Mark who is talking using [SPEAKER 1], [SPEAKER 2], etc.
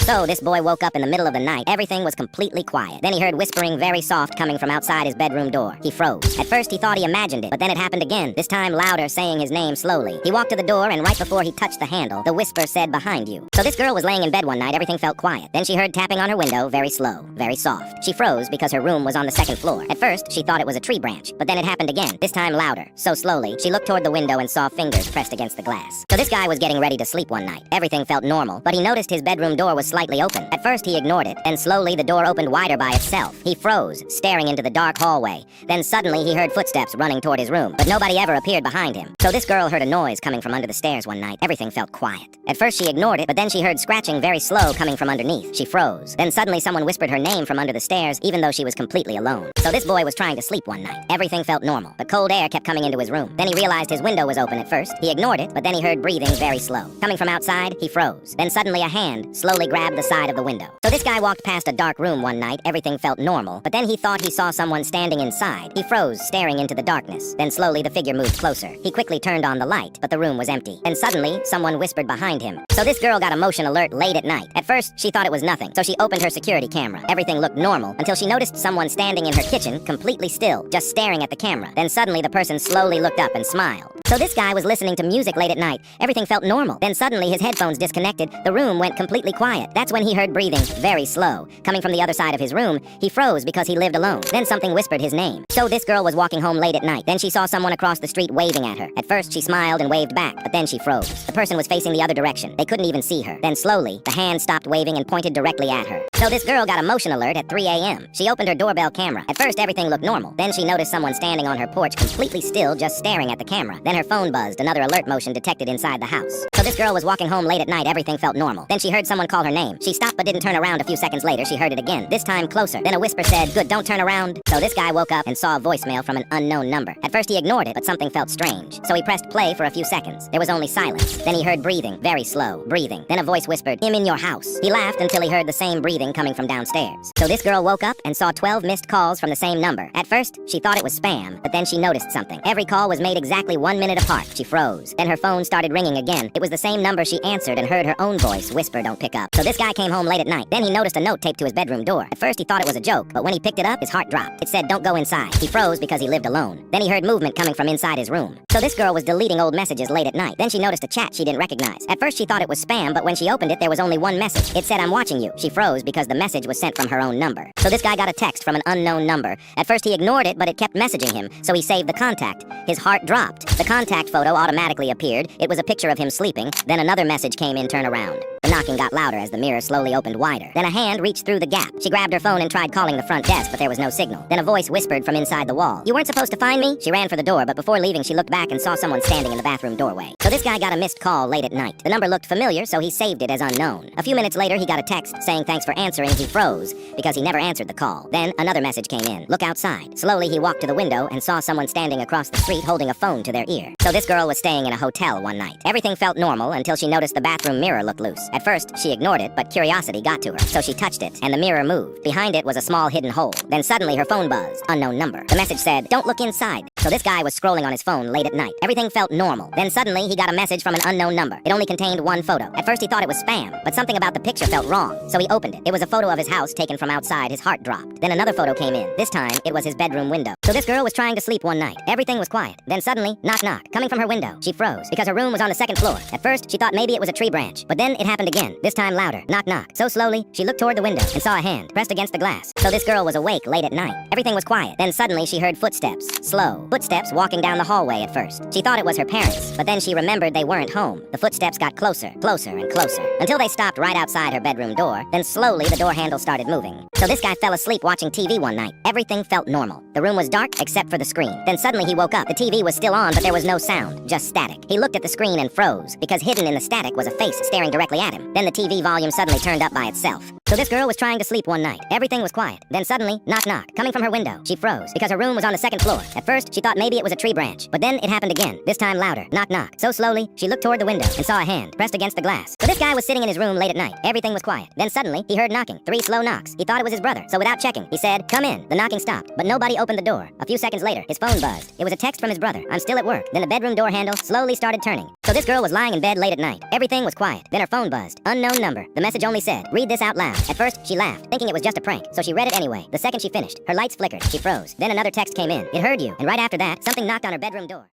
[SPEAKER 1] So this boy woke up in the middle of the night. Everything was completely quiet. Then he heard whispering very soft coming from outside his bedroom door. He froze. At first he thought he imagined it, but then it happened again, this time louder, saying his name slowly. He walked to the door, and right before he touched the handle, the whisper said, "Behind you." So this girl was laying in bed one night. Everything felt quiet. Then she heard tapping on her window, very slow, very soft. She froze because her room was on the second floor. At first she thought it was a tree branch, but then it happened again, this time louder. So slowly she looked toward the window and saw fingers pressed against the glass. So this guy was getting ready to sleep one night. Everything felt normal, but he noticed his bedroom door was slightly open. At first he ignored it, then slowly the door opened wider by itself. He froze, staring into the dark hallway. Then suddenly he heard footsteps running toward his room, but nobody ever appeared behind him. So this girl heard a noise coming from under the stairs one night. Everything felt quiet. At first she ignored it, but then she heard scratching very slow coming from underneath. She froze. Then suddenly someone whispered her name from under the stairs, even though she was completely alone. So this boy was trying to sleep one night. Everything felt normal, but cold air kept coming into his room. Then he realized his window was open at first. He ignored it, but then he heard breathing very slow. Coming from outside, he froze. Then suddenly a hand slowly grabbed the side of the window. So this guy walked past a dark room one night. Everything felt normal, but then he thought he saw someone standing inside. He froze, staring into the darkness. Then slowly the figure moved closer. He quickly turned on the light, but the room was empty. Then suddenly, someone whispered behind him. So this girl got a motion alert late at night. At first, she thought it was nothing, so she opened her security camera. Everything looked normal until she noticed someone standing in her kitchen, completely still, just staring at the camera. Then suddenly the person slowly looked up and smiled. So this guy was listening to music late at night. Everything felt normal. Then suddenly his headphones disconnected. The room went completely quiet. That's when he heard breathing, very slow, coming from the other side of his room. He froze because he lived alone. Then something whispered his name. So this girl was walking home late at night. Then she saw someone across the street waving at her. At first she smiled and waved back, but then she froze. The person was facing the other direction. They couldn't even see her. Then slowly, the hand stopped waving and pointed directly at her. So this girl got a motion alert at 3 a.m. She opened her doorbell camera. At first everything looked normal. Then she noticed someone standing on her porch completely still, just staring at the camera. Then her phone buzzed. Another alert motion detected inside the house. So this girl was walking home late at night. Everything felt normal. Then she heard someone call her name. She stopped but didn't turn around. A few seconds later, she heard it again, this time closer. Then a whisper said, "Good, don't turn around." So this guy woke up and saw a voicemail from an unknown number. At first he ignored it, but something felt strange. So he pressed play for a few seconds. There was only silence. Then he heard breathing, very slow, breathing. Then a voice whispered, "I'm in your house." He laughed until he heard the same breathing coming from downstairs. So this girl woke up and saw 12 missed calls from the same number. At first, she thought it was spam, but then she noticed something. Every call was made exactly 1 minute apart. She froze. Then her phone started ringing again. It was the same number. She answered and heard her own voice whisper, "Don't pick up." So this guy came home late at night. Then he noticed a note taped to his bedroom door. At first he thought it was a joke, but when he picked it up, his heart dropped. It said, "Don't go inside." He froze because he lived alone. Then he heard movement coming from inside his room. So this girl was deleting old messages late at night. Then she noticed a chat she didn't recognize. At first she thought it was spam, but when she opened it, there was only one message. It said, "I'm watching you." She froze because the message was sent from her own number. So this guy got a text from an unknown number. At first he ignored it, but it kept messaging him, so he saved the contact. His heart dropped. The contact photo automatically appeared. It was a picture of him sleeping. Then another message came in, "Turn around." The knocking got louder as the mirror slowly opened wider. Then a hand reached through the gap. She grabbed her phone and tried calling the front desk, but there was no signal. Then a voice whispered from inside the wall, "You weren't supposed to find me?" She ran for the door, but before leaving she looked back and saw someone standing in the bathroom doorway. So this guy got a missed call late at night. The number looked familiar, so he saved it as unknown. A few minutes later he got a text saying thanks for answering. He froze because he never answered the call. Then another message came in, "Look outside." Slowly he walked to the window and saw someone standing across the street holding a phone to their ear. So this girl was staying in a hotel one night. Everything felt normal until she noticed the bathroom mirror looked loose. At first she ignored it, but curiosity got to her. So she touched it, and the mirror moved. Behind it was a small hidden hole. Then suddenly her phone buzzed. Unknown number. The message said, "Don't look inside." So this guy was scrolling on his phone late at night. Everything felt normal. Then suddenly he got a message from an unknown number. It only contained one photo. At first he thought it was spam, but something about the picture felt wrong. So he opened it. It was a photo of his house taken from outside. His heart dropped. Then another photo came in. This time it was his bedroom window. So this girl was trying to sleep one night. Everything was quiet. Then suddenly, knock knock, coming from her window. She froze because her room was on the second floor. At first she thought maybe it was a tree branch, but then it happened again, this time louder. Knock knock. So slowly, she looked toward the window and saw a hand pressed against the glass. So this girl was awake late at night. Everything was quiet. Then suddenly she heard footsteps. Slow. Footsteps walking down the hallway at first. She thought it was her parents, but then she remembered they weren't home. The footsteps got closer, closer, and closer, until they stopped right outside her bedroom door. Then slowly the door handle started moving. So this guy fell asleep watching TV one night. Everything felt normal. The room was dark except for the screen. Then suddenly he woke up. The TV was still on, but there was no sound, just static. He looked at the screen and froze, because hidden in the static was a face staring directly at him. Then the TV volume suddenly turned up by itself. So this girl was trying to sleep one night. Everything was quiet. Then suddenly, knock knock, coming from her window. She froze because her room was on the second floor. At first, she thought maybe it was a tree branch, but then it happened again, this time louder. Knock knock. So slowly, she looked toward the window and saw a hand pressed against the glass. So this guy was sitting in his room late at night. Everything was quiet. Then suddenly, he heard knocking. 3 slow knocks. He thought it was his brother. So without checking, he said, "Come in." The knocking stopped, but nobody opened the door. A few seconds later, his phone buzzed. It was a text from his brother. "I'm still at work." Then the bedroom door handle slowly started turning. So this girl was lying in bed late at night. Everything was quiet. Then her phone buzzed. Unknown number. The message only said, "Read this out loud." At first, she laughed, thinking it was just a prank. So she read it anyway. The second she finished, her lights flickered. She froze. Then another text came in. "It heard you." And right after that, something knocked on her bedroom door.